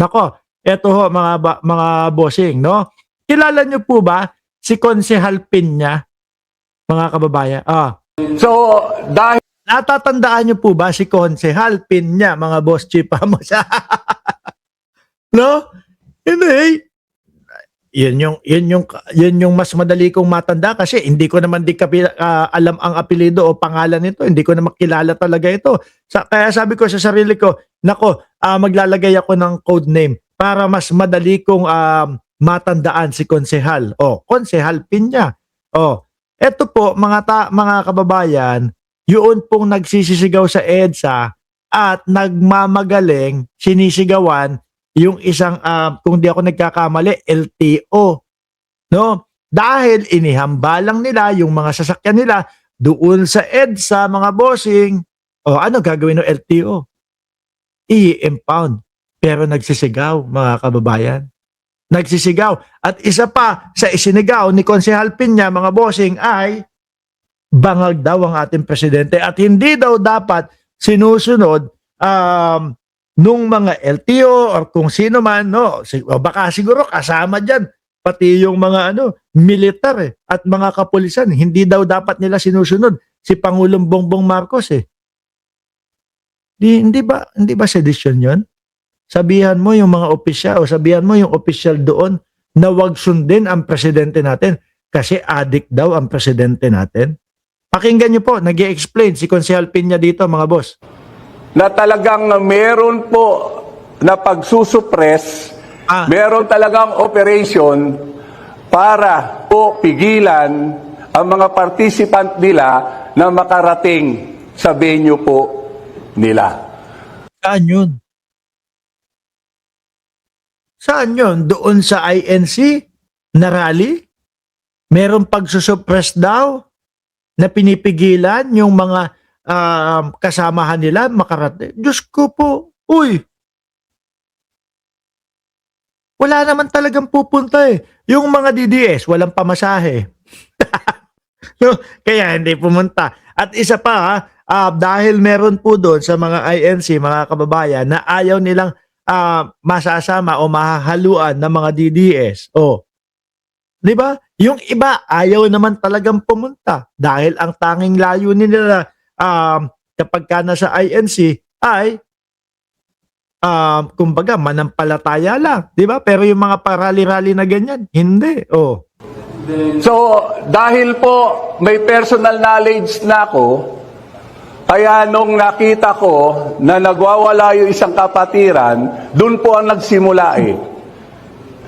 Nako, eto ho mga bossing, no? Kilala niyo po ba si Konsehal Piña, mga kababayan? So, dahil Natatandaan niyo po ba si Konsehal Piña, mga boss chief? No? Hindi. Yun yung mas madali kong matanda kasi hindi ko naman alam ang apelyido o pangalan nito. Hindi ko na makilala talaga ito. Kaya sabi ko sa sarili ko, nako, maglalagay ako ng code name para mas madali kong matandaan si Konsehal. Konsehal Piña. Eto po mga kababayan, yun pong nagsisisigaw sa EDSA at nagmamagaling, sinisigawan yung isang, kung di ako nagkakamali, LTO. No? Dahil inihambalang nila yung mga sasakyan nila doon sa EDSA, mga bossing. Ano gagawin ng LTO? I-impound. Pero nagsisigaw, mga kababayan. Nagsisigaw. At isa pa sa isinigaw ni Konsehal Piña, mga bossing, ay bangag daw ang ating presidente at hindi daw dapat sinusunod nung mga LTO or kung sino man, no? Baka siguro kasama dyan pati yung mga militar at mga kapulisan. Hindi daw dapat nila sinusunod si Pangulong Bongbong Marcos Hindi ba sedisyon yun? Sabihan mo yung mga opisyal o sabihan mo yung opisyal doon na wag sundin ang presidente natin kasi addict daw ang presidente natin. Pakinggan niyo po, nag-i-explain si Konsehal Piña dito, mga boss. na talagang meron po na pagsusuppress, meron talagang operation para po pigilan ang mga participant nila na makarating sa venue po nila. Saan yun? Saan yun? Doon sa INC na rally? Merong pagsusuppress daw na pinipigilan yung mga kasamahan nila makarating. Diyos ko po, uy! Wala naman talagang pupunta Yung mga DDS, walang pamasahe. No, kaya hindi pumunta. At isa pa, dahil meron po doon sa mga INC, mga kababayan, na ayaw nilang masasama o mahahaluan ng mga DDS. Di ba? Yung iba, ayaw naman talagang pumunta dahil ang tanging layunin nila kapag ka nasa INC ay kumbaga manampalataya lang, di ba? Pero yung mga parali-rali na ganyan, hindi. So, dahil po may personal knowledge na ako, kaya nung nakita ko na nagwawala yung isang kapatiran, dun po ang nagsimula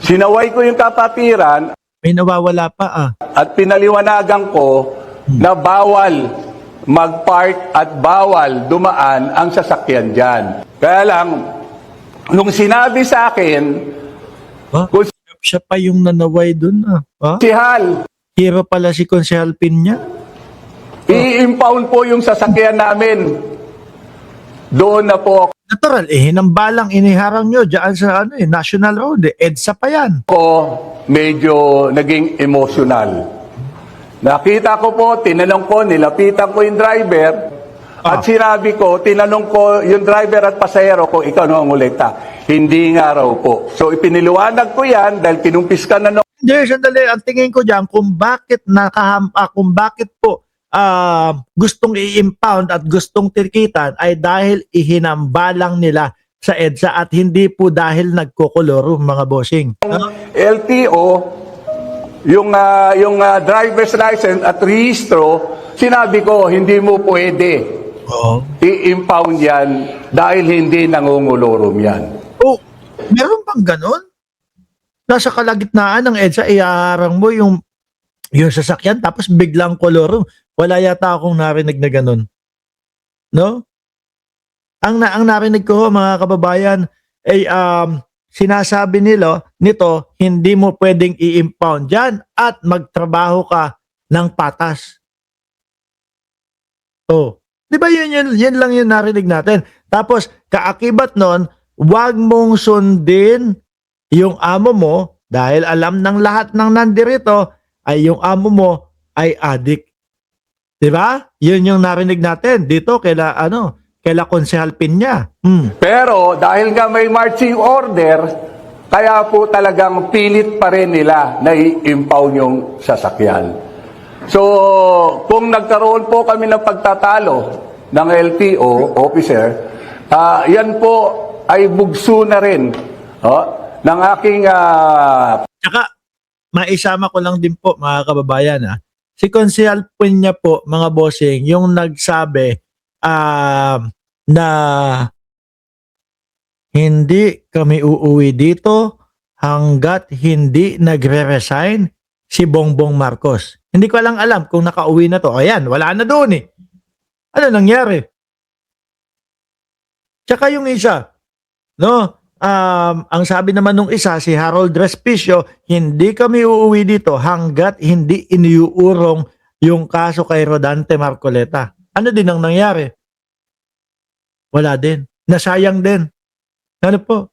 Sinaway ko yung kapatiran. May nawawala pa At pinaliwanagan ko na bawal mag-park at bawal dumaan ang sasakyan dyan. Kaya lang, nung sinabi sa akin, kung siya pa yung nanaway dun si Hal, hero pala si Konsehal Piña. i-impound po yung sasakyan namin. Doon na po Natural, hinambalang iniharang nyo dyan sa National Road. EDSA pa yan. ako medyo naging emotional. Nakita ko po, tinanong ko, nilapitan ko yung driver, at sinabi ko, tinanong ko yung driver at pasahero ko, ikaw no ang ngulekta. Hindi nga raw po. So ipiniliwanag ko yan dahil kinumpis ka na Hindi, sandali. Ang tingin ko dyan, kung bakit po gustong i-impound at gustong tikitan ay dahil ihinambalang nila sa EDSA at hindi po dahil nagkokoloro, mga bossing. LTO, yung driver's license at rehistro, sinabi ko, hindi mo pwede i-impound yan dahil hindi nangungulurom yan. Meron bang ganon? Nasa kalagitnaan ng EDSA, iarang mo yung sasakyan tapos biglang koloro. Wala yata akong narinig na ganon. No? Ang narinig ko, mga kababayan, ay sinasabi nito, hindi mo pwedeng i-impound dyan at magtrabaho ka ng patas. Di ba yun lang yung narinig natin. Tapos, kaakibat nun, wag mong sundin yung amo mo dahil alam ng lahat ng nandirito ay yung amo mo ay addict. Di ba? Yun yung narinig natin dito kaila Konsehal Piña. Pero dahil nga may marching order, kaya po talagang pilit pa rin nila na i-impound yung sasakyan. So, kung nagkaroon po kami ng pagtatalo ng LTO officer, yan po ay bugso na rin ng aking Tsaka, maisama ko lang din po mga kababayan si Konsehal Piña po mga bossing yung nagsabi na hindi kami uuwi dito hanggat hindi nagre-resign si Bongbong Marcos. Hindi ko lang alam kung nakauwi na to. Ayan, wala na doon eh. Ano nangyari? Tsaka yung isa, no? Ang sabi naman nung isa, si Harold Respicio, hindi kami uuwi dito hanggat hindi iniuurong yung kaso kay Rodante Marcoleta. Ano din ang nangyari? Wala din. Nasayang din. Ano po?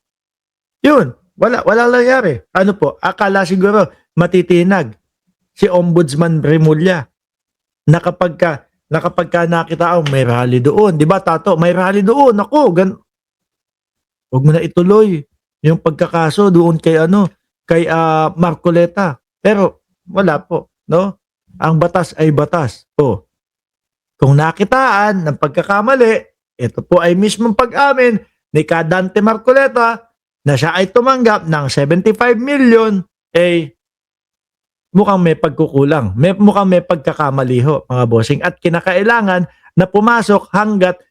Yun. Wala nangyari. Ano po? Akala siguro matitinag si Ombudsman Remulla na kapag ka nakita, may rally doon. Di ba, Tato? May rally doon. Ako, huwag mo na ituloy yung pagkakaso doon kay Marcoleta. Pero wala po, no? Ang batas ay batas. O, kung nakitaan ng pagkakamali, ito po ay mismong pag-amin ni Dante Marcoleta na siya ay tumanggap ng 75 million, mukhang may pagkukulang. Mukhang may pagkakamali ho, mga bossing. At kinakailangan na pumasok hanggat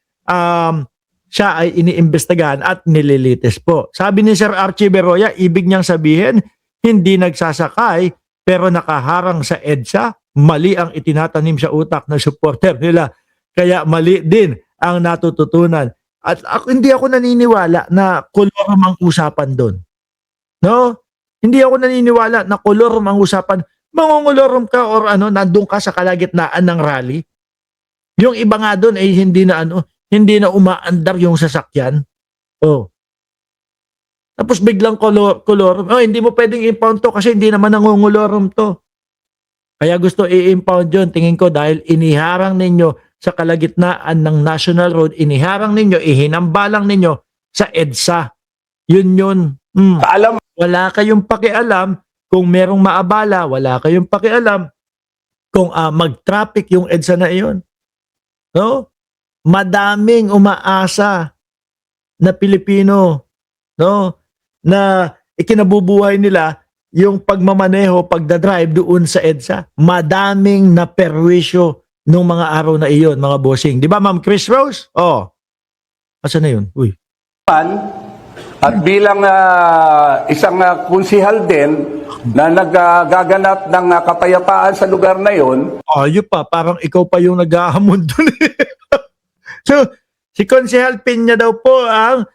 siya ay iniimbestigahan at nililitis po. Sabi ni Sir Archie Beroya, ibig niyang sabihin, hindi nagsasakay pero nakaharang sa EDSA. Mali ang itinatanim sa utak ng supporter nila. Kaya mali din ang natututunan. At hindi ako naniniwala na kolorum ang usapan doon. No? Hindi ako naniniwala na kolorum ang usapan. Mangungolorum ka or nandun ka sa kalagitnaan ng rally. Yung iba nga doon ay hindi na umaandar yung sasakyan. Oh. Tapos biglang kolorum. Oh, hindi mo pwedeng impound to kasi hindi naman nangungolorum to. Kaya gusto i-impound yun. Tingin ko dahil iniharang ninyo sa kalagitnaan ng National Road, iniharang ninyo, ihinambalang ninyo sa EDSA. Yun. alam Wala kayong pakialam kung merong maabala. Wala kayong pakialam kung mag-traffic yung EDSA na iyon. No? Madaming umaasa na Pilipino, no, na ikinabubuhay nila yung pagmamaneho, pagdadrive doon sa EDSA. Madaming naperwisyo nung mga araw na iyon, mga bossing. Di ba, Ma'am Chris Rose? Oh. Asa na yun? Uy. at bilang isang konsehal din na nagaganap ng kapayapaan sa lugar na yon. Ayun pa, parang ikaw pa yung nag-ahamon doon. So, si Konsehal Piña daw po ang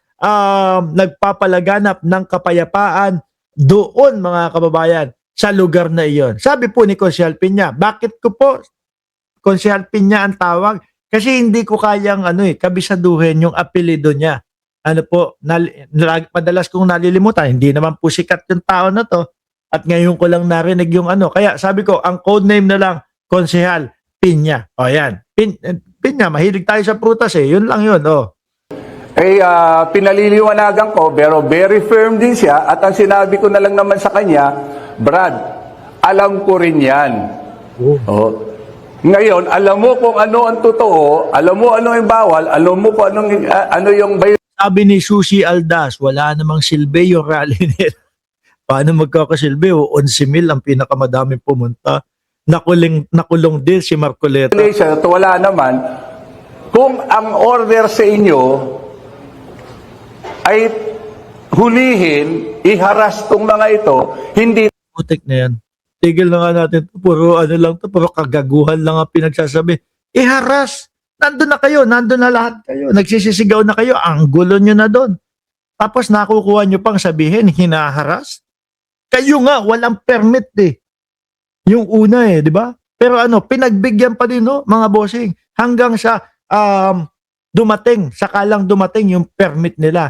nagpapalaganap ng kapayapaan doon, mga kababayan, sa lugar na iyon. Sabi po ni Konsehal Piña, bakit ko po Konsehal Piña ang tawag? Kasi hindi ko kayang kabisaduhin yung apelido niya. Madalas kong nalilimutan, hindi naman po sikat yung tao na to. At ngayon ko lang narinig yung Kaya sabi ko, ang code name na lang, Konsehal Piña. O yan. Piña, mahilig tayo sa prutas Yun lang yun. Pinaliliwanagan ko, pero very firm din siya. At ang sinabi ko na lang naman sa kanya, Brad, alam ko rin yan. Ngayon, alam mo kung ano ang totoo, alam mo ano yung bawal, alam mo kung ano yung Sabi ni Susie Aldas, wala namang silbi yung rally nila. Paano magkakasilbi? 11,000 ang pinakamadaming pumunta. Nakulong din si Marcoleta. Wala naman. Kung ang order sa inyo ay hulihin, iharas tong mga ito, hindi Putik na yan. Tigil na nga natin. Puro puro kagaguhan lang ang pinagsasabi. Iharas. Nandun na kayo. Nandun na lahat kayo. Nagsisisigaw na kayo. Ang gulo nyo na doon. Tapos nakukuha nyo pang sabihin, hinaharas. Kayo nga, walang permit Yung una di ba? Pero pinagbigyan pa din mga bossing. Hanggang sa sakalang dumating yung permit nila.